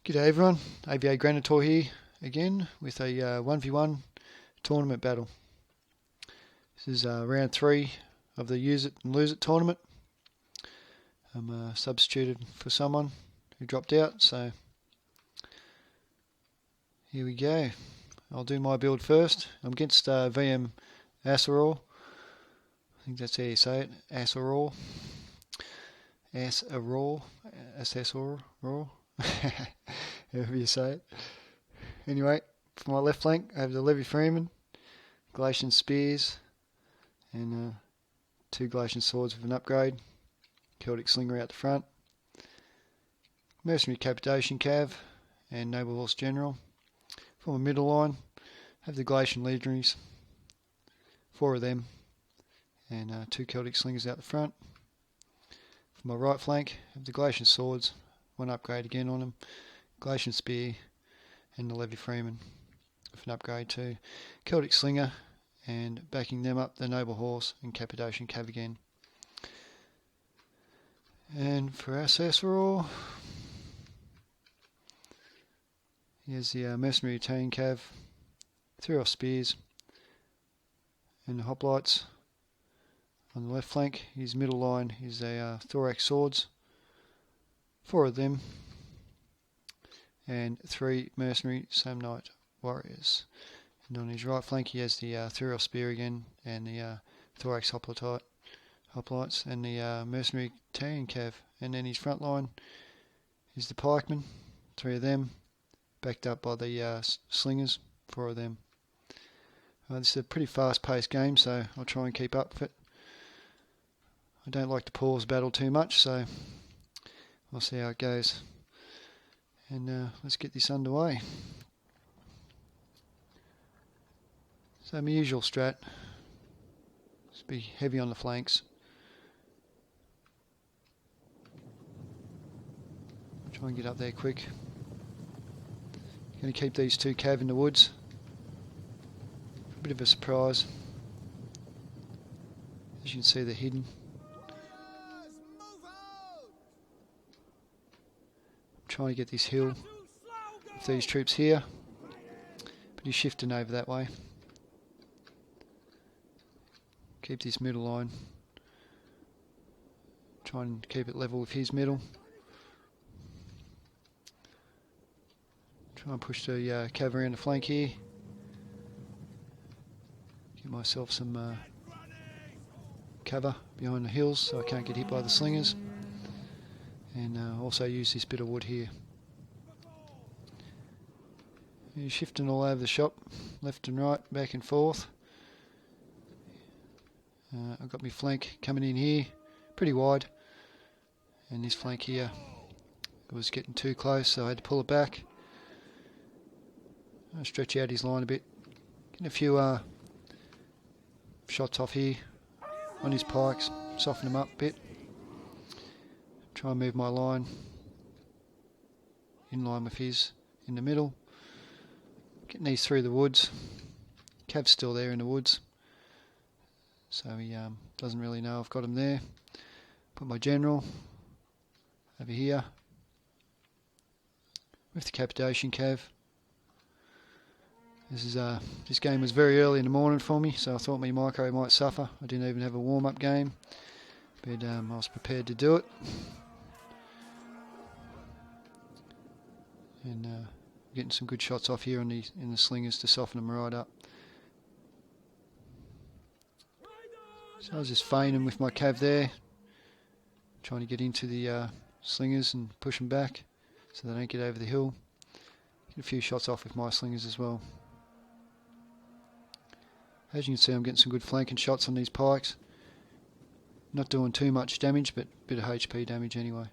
G'day everyone, AVA Granitor here again with a 1v1 tournament battle. This is round 3 of the Use It and Lose It tournament. I'm substituted for someone who dropped out, so here we go. I'll do my build first. I'm against VM Asseror. I think that's how you say it, Asseror. Assessor, however you say it. Anyway, for my left flank, I have the Levy Freeman, Galatian Spears, and 2 Galatian Swords with an upgrade, Celtic Slinger out the front, Mercenary Capitation Cav, and Noble Horse General. For my middle line, I have the Galatian Legionaries, 4 of them, and 2 Celtic Slingers out the front. For my right flank, I have the Galatian Swords, 1 upgrade again on them, Galatian Spear, and the Levy Freeman with an upgrade to Celtic Slinger, and backing them up the Noble Horse and Capitation Cav again. And for Asseror, here's the Mercenary Italian Cav, 3 off Spears, and the Hoplites. On the left flank, his middle line is a Thorax Swords, 4 of them, and 3 Mercenary Samnite Warriors. And on his right flank he has the Thorax Spear again, and the Thorax Hoplites, and the Mercenary Italian Cav. And then his front line is the Pikemen, 3 of them, backed up by the Slingers, 4 of them. This is a pretty fast paced game, so I'll try and keep up with it. I don't like to pause battle too much, so we'll see how it goes. And let's get this underway. So my usual strat, just be heavy on the flanks. Try and get up there quick. Going to keep these 2 cav in the woods. A bit of a surprise. As you can see, they're hidden. Trying to get this hill with these troops here, but he's shifting over that way. Keep this middle line, try and keep it level with his middle. Try and push the cavalry on the flank here. Get myself some cover behind the hills so I can't get hit by the slingers. And also use this bit of wood here. He's shifting all over the shop, left and right, back and forth. I've got my flank coming in here, pretty wide, and this flank here was getting too close, so I had to pull it back. I'll stretch out his line a bit, getting a few shots off here on his pikes, soften them up a bit. Try and move my line in line with his in the middle. Getting these through the woods. Cav's still there in the woods, so he doesn't really know I've got him there. Put my general over here with the Capitation Cav. This game was very early in the morning for me, so I thought my micro might suffer. I didn't even have a warm-up game, but I was prepared to do it. And getting some good shots off here in the slingers to soften them right up. So I was just feigning with my cav there, trying to get into the slingers and push them back so they don't get over the hill. Get a few shots off with my slingers as well. As you can see, I'm getting some good flanking shots on these pikes. Not doing too much damage, but a bit of HP damage anyway.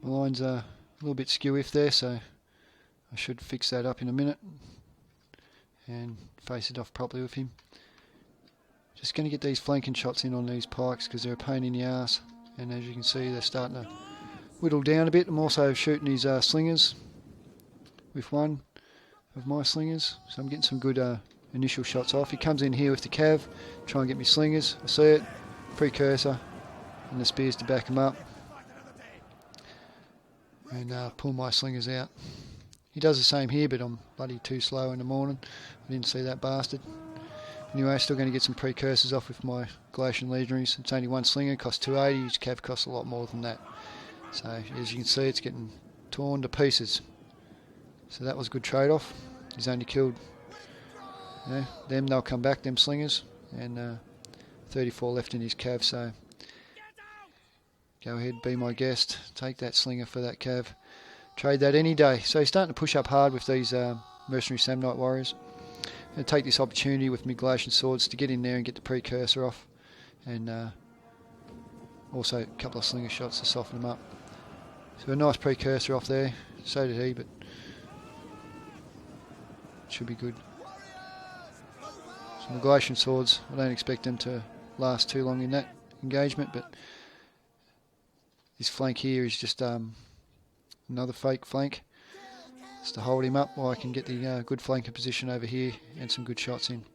My line's a little bit skew-if there, so I should fix that up in a minute and face it off properly with him. Just going to get these flanking shots in on these pikes because they're a pain in the arse, and as you can see they're starting to whittle down a bit. I'm also shooting his slingers with 1 of my slingers, so I'm getting some good initial shots off. He comes in here with the cav, try and get me slingers. I see it, precursor, and the spears to back him up. and pull my slingers out. He does the same here, but I'm bloody too slow in the morning. I didn't see that bastard. Anyway, still going to get some precursors off with my Galatian Legionaries. It's only one slinger, costs 280. His cav costs a lot more than that. So as you can see, it's getting torn to pieces. So that was a good trade-off. He's only killed them. They'll come back, them slingers, and 34 left in his cav. So go ahead, be my guest. Take that slinger for that cav. Trade that any day. So he's starting to push up hard with these mercenary Samnite warriors. I'm going to take this opportunity with my Galatian swords to get in there and get the precursor off, and also a couple of slinger shots to soften them up. So a nice precursor off there. So did he, but it should be good. So the Galatian swords, I don't expect them to last too long in that engagement, but this flank here is just another fake flank. Just to hold him up while I can get the good flanker position over here and some good shots in.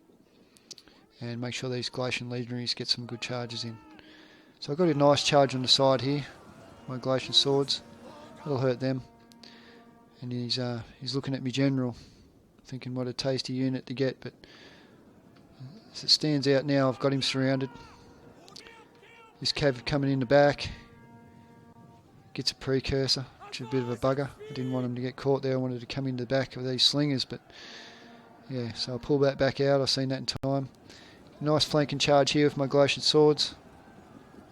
And make sure these Galatian Legionaries get some good charges in. So I've got a nice charge on the side here, my Galatian swords. That'll hurt them. And he's looking at me general, thinking what a tasty unit to get, but as it stands out now, I've got him surrounded. This cav coming in the back gets a precursor, which is a bit of a bugger. I didn't want him to get caught there. I wanted to come into the back of these slingers, but yeah, so I'll pull that back out. I've seen that in time. Nice flanking charge here with my Galatian swords,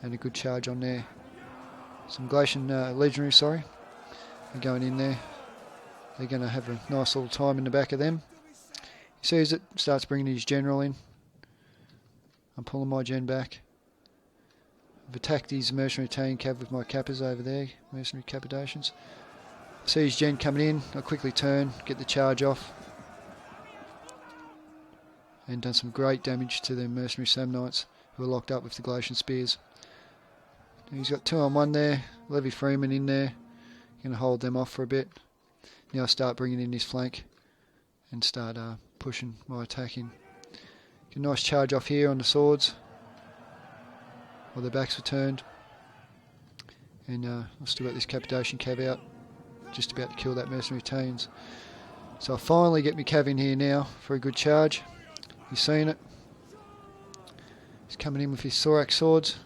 and a good charge on there. Some Galatian Legionaries, sorry, are going in there. They're going to have a nice little time in the back of them. He sees it, starts bringing his general in. I'm pulling my gen back. I've attacked his mercenary Italian cav with my Kappas over there, mercenary Capadations. See his gen coming in, I quickly turn, get the charge off, and done some great damage to their mercenary Samnites who are locked up with the Galatian spears. He's got 2-on-1 there, Levy Freeman in there, going to hold them off for a bit. Now I start bringing in his flank and start pushing my attack in. Get a nice charge off here on the swords while their backs were turned, and I've still got this Cappadocian cav out, just about to kill that mercenary Italians. So I finally get my cav in here now for a good charge. He's seen it. He's coming in with his thorax swords,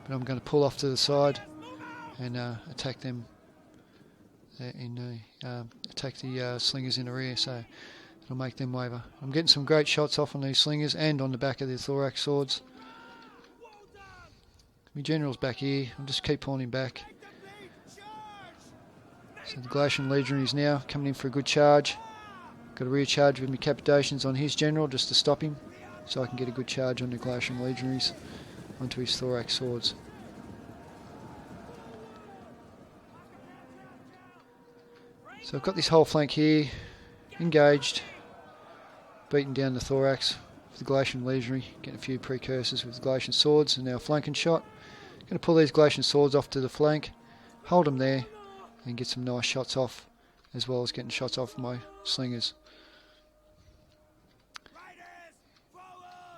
but I'm going to pull off to the side and attack them attack the slingers in the rear, so it'll make them waver. I'm getting some great shots off on these slingers and on the back of their thorax swords. My general's back here. I'll just keep pulling him back. So the Galatian Legionaries now coming in for a good charge. Got a rear charge with my Capadations on his general just to stop him, so I can get a good charge on the Galatian Legionaries onto his thorax swords. So I've got this whole flank here engaged, beating down the thorax with the Galatian Legionary, getting a few precursors with the Galatian swords, and now flanking shot. Going to pull these Galatian swords off to the flank, hold them there, and get some nice shots off, as well as getting shots off my slingers.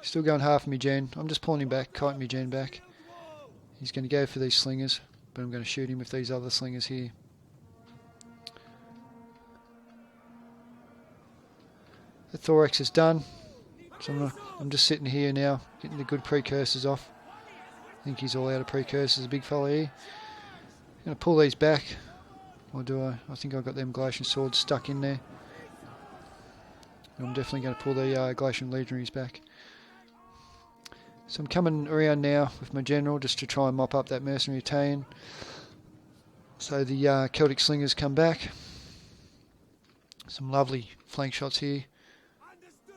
Still going half of me gen. I'm just pulling him back, kiting me gen back. He's going to go for these slingers, but I'm going to shoot him with these other slingers here. The thorax is done, so I'm just sitting here now, getting the good precursors off. I think he's all out of precursors, a big fella here. I'm going to pull these back, or do I? I think I've got them Galatian swords stuck in there. I'm definitely going to pull the Galatian Legionaries back. So I'm coming around now with my general just to try and mop up that mercenary Italian. So the Celtic slingers come back. Some lovely flank shots here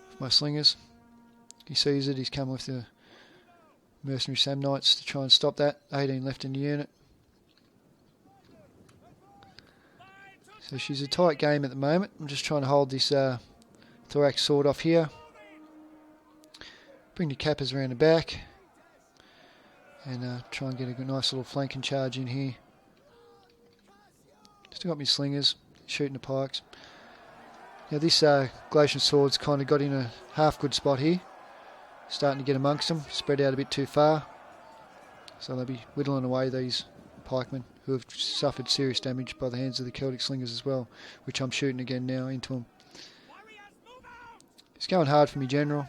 with my slingers. He sees it, he's come with the mercenary Samnites to try and stop that. 18 left in the unit. So she's a tight game at the moment. I'm just trying to hold this thorax sword off here. Bring the Kappas around the back and try and get a nice little flanking charge in here. Still got my slingers shooting the pikes. Now this Galatian sword's kind of got in a half good spot here. Starting to get amongst them, spread out a bit too far. So they'll be whittling away these pikemen who have suffered serious damage by the hands of the Celtic slingers as well, which I'm shooting again now into them. It's going hard for me, General.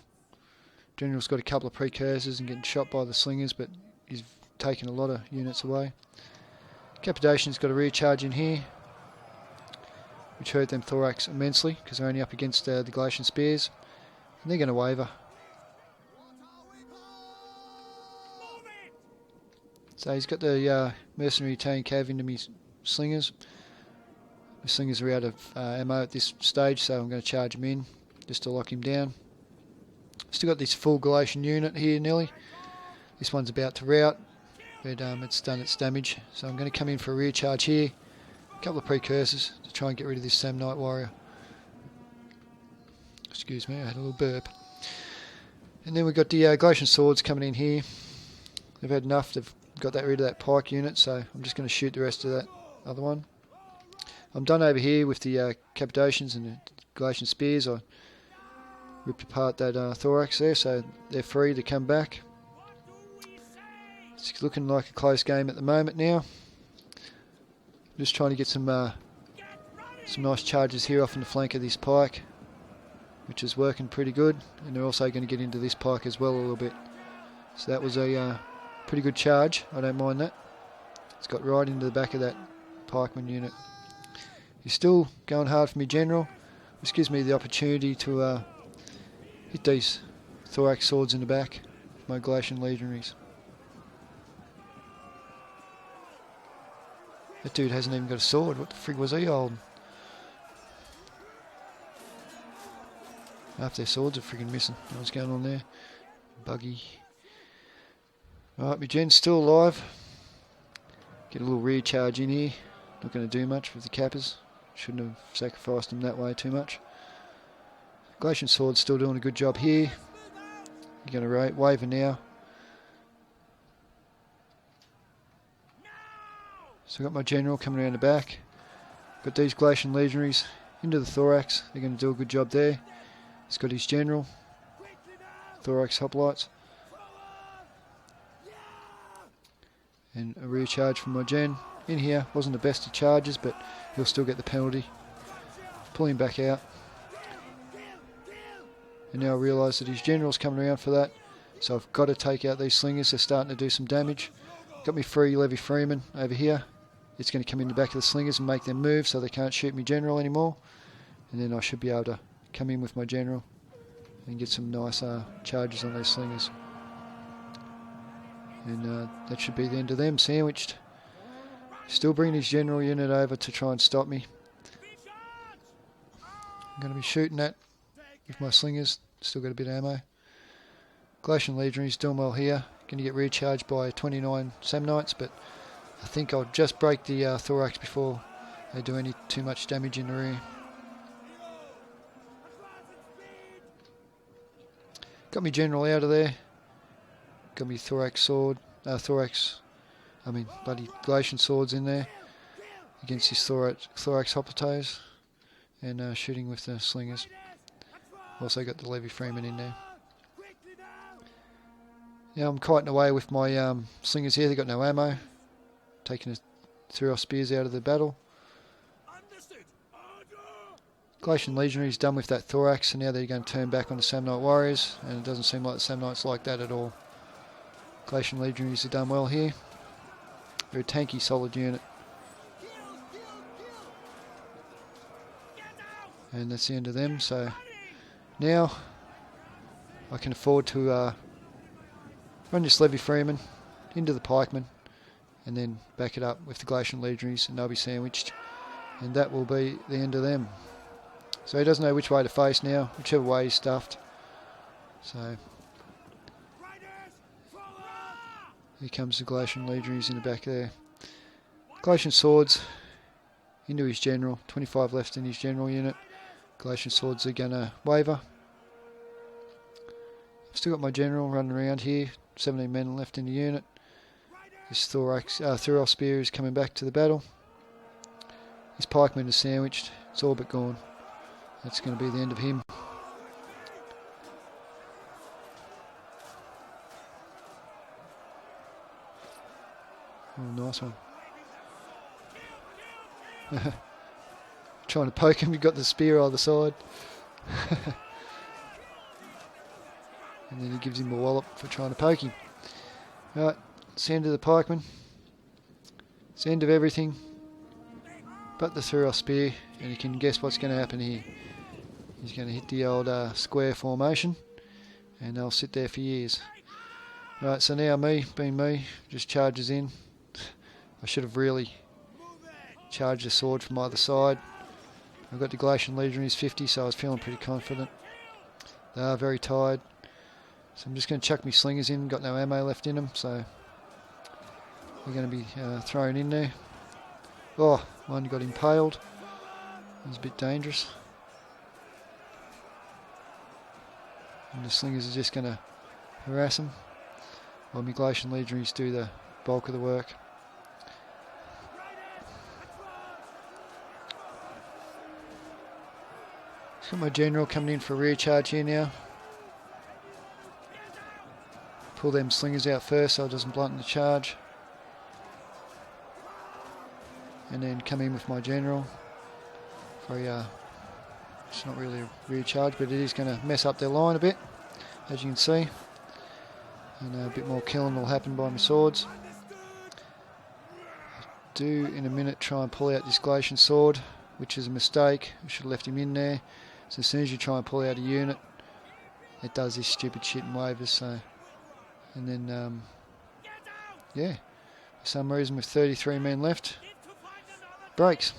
General's got a couple of precursors and getting shot by the slingers, but he's taken a lot of units away. Capitation's got a rear charge in here, which hurt them thorax immensely because they're only up against the Galatian spears, and they're going to waver. So he's got the mercenary Italian cav into me slingers. The slingers are out of ammo at this stage, so I'm going to charge him in just to lock him down. Still got this full Galatian unit here nearly. This one's about to rout, but it's done its damage. So I'm going to come in for a rear charge here. A couple of precursors to try and get rid of this Samnite warrior. Excuse me, I had a little burp. And then we've got the Galatian swords coming in here. They've had enough. They've got rid of that pike unit, so I'm just going to shoot the rest of that other one. I'm done over here with the capitations and the Galatian spears. I ripped apart that thorax there, so they're free to come back. It's looking like a close game at the moment now. Just trying to get some nice charges here off in the flank of this pike, which is working pretty good, and they're also going to get into this pike as well a little bit. So that was a pretty good charge, I don't mind that. It's got right into the back of that pikeman unit. He's still going hard for me, General. This gives me the opportunity to hit these thorax swords in the back of my Galatian legionaries. That dude hasn't even got a sword. What the frig was he holding? Half their swords are friggin' missing. What's going on there? Buggy. Alright, my gen's still alive. Get a little rear charge in here. Not going to do much with the cappers. Shouldn't have sacrificed them that way too much. Galatian sword's still doing a good job here. You're going to waver now. So I've got my general coming around the back. Got these Galatian legionaries into the thorax. They're going to do a good job there. He's got his general. Thorax hoplites. And a rear charge from my gen. In here, wasn't the best of charges, but he'll still get the penalty. Pull him back out. And now I realise that his general's coming around for that. So I've got to take out these slingers. They're starting to do some damage. Got me free Levy Freeman over here. It's going to come in the back of the slingers and make them move so they can't shoot me general anymore. And then I should be able to come in with my general and get some nice charges on those slingers. And that should be the end of them sandwiched. Still bringing his general unit over to try and stop me. I'm going to be shooting that with my slingers. Still got a bit of ammo. Galatian legionaries doing well here. Going to get recharged by 29 Samnites, but I think I'll just break the thorax before they do too much damage in the rear. Got me general out of there. Got me thorax sword, bloody Galatian swords in there against his thorax hoplites, and shooting with the slingers. Also got the Levy Freeman in there. Now I'm kiting away with my slingers here. They've got no ammo. Taking the Thuros spears out of the battle. Galatian legionaries done with that thorax, and now they're going to turn back on the Samnite warriors, and it doesn't seem like the Samnites like that at all. Galatian legionaries have done well here. They're a tanky, solid unit. And that's the end of them, so now I can afford to run this Levy Freeman into the pikemen and then back it up with the Galatian legionaries, and they'll be sandwiched, and that will be the end of them. So he doesn't know which way to face now, whichever way he's stuffed. So here comes the Galatian legionaries in the back there. Galatian swords into his general, 25 left in his general unit. Galatian swords are going to waver. I've still got my general running around here, 17 men left in the unit. This Thuros spear is coming back to the battle. His pikeman is sandwiched, it's all but gone. That's going to be the end of him. Oh, nice one. Trying to poke him, you've got the spear either side. And then he gives him a wallop for trying to poke him. Right, it's the end of the pikeman. It's the end of everything but the Thuros spear, and you can guess what's going to happen here. He's going to hit the old square formation, and they'll sit there for years. Right, so now being me, just charges in. I should have really charged the sword from either side. I've got the Glacian Legionaries 50, so I was feeling pretty confident. They are very tired. So I'm just going to chuck my slingers in, got no ammo left in them, so they're going to be thrown in there. Oh, one got impaled. It was a bit dangerous. And the slingers are just going to harass them, while my Glacian Legionaries do the bulk of the work. Got my general coming in for a rear charge here now. Pull them slingers out first so it doesn't blunt the charge. And then come in with my general for it's not really a rear charge, but it is going to mess up their line a bit, as you can see. And a bit more killing will happen by my swords. I do in a minute try and pull out this Glacian sword, which is a mistake. I should have left him in there. So as soon as you try and pull out a unit, it does this stupid shit and wavers. So, and then yeah, for some reason with 33 men left, breaks.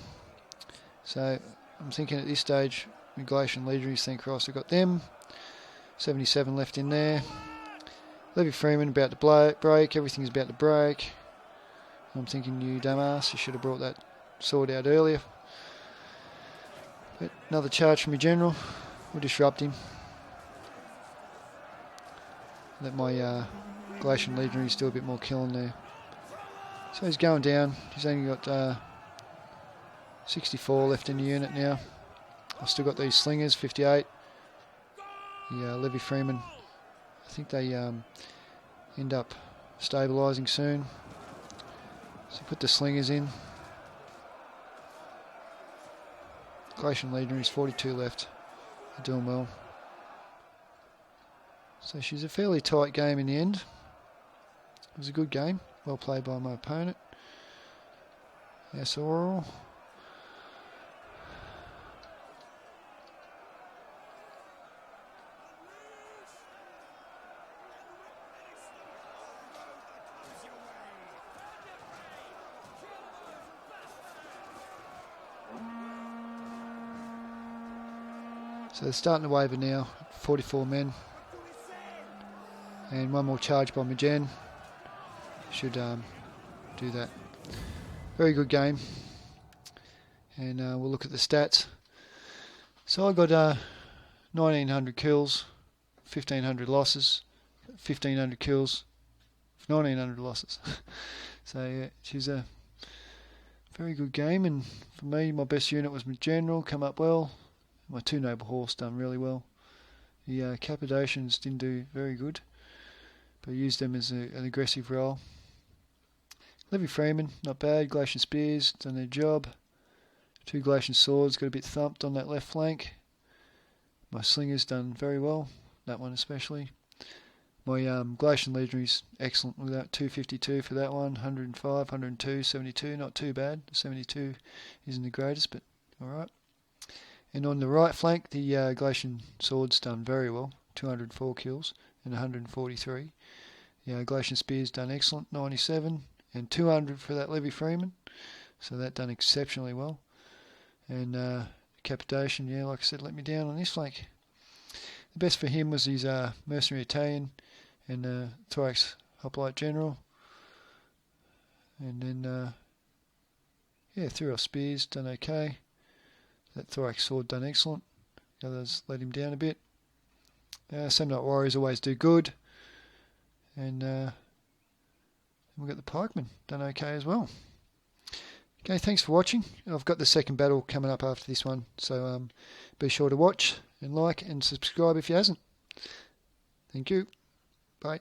So I'm thinking at this stage, my Glacian Legionaries think, Christ, I've got them. 77 left in there. Levy Freeman about to break. Everything's about to break. I'm thinking, you dumbass, you should have brought that sword out earlier. But another charge from my general. We'll disrupt him. Let my Glacian Legionaries do a bit more killing there. So he's going down. He's only got 64 left in the unit now. I've still got these slingers, 58. The Levy Freeman, I think they end up stabilising soon. So put the slingers in. Glacian Legionaries, 42 left. They're doing well. So she's a fairly tight game in the end. It was a good game. Well played by my opponent. Asseror. So they're starting to waver now, 44 men. And one more charge by my gen. Should do that. Very good game. And we'll look at the stats. So I got 1900 kills, 1500 losses, 1500 kills, 1900 losses. So yeah, she's a very good game. And for me, my best unit was my general, come up well. My 2 noble horse done really well. The Cappadocians didn't do very good, but I used them as an aggressive role. Levy Freeman, not bad. Glacian Spears, done their job. 2 Glacian Swords, got a bit thumped on that left flank. My Slingers done very well, that one especially. My Glacian Legionaries, excellent with that, 252 for that one, 105, 102, 72, not too bad. 72 isn't the greatest, but alright. And on the right flank, the Glacian Swords done very well, 204 kills and 143. The Glacian Spears done excellent, 97 and 200 for that Levy Freeman. So that done exceptionally well. And Cappadocian, yeah, like I said, let me down on this flank. The best for him was his Mercenary Italian and Thorax Hoplite General. And then, yeah, Thuros Spears done okay. That Thorax Sword done excellent. The others let him down a bit. Samnite Warriors always do good. And we've got the Pikemen done okay as well. Okay, thanks for watching. I've got the second battle coming up after this one. So be sure to watch and like and subscribe if you hasn't. Thank you. Bye.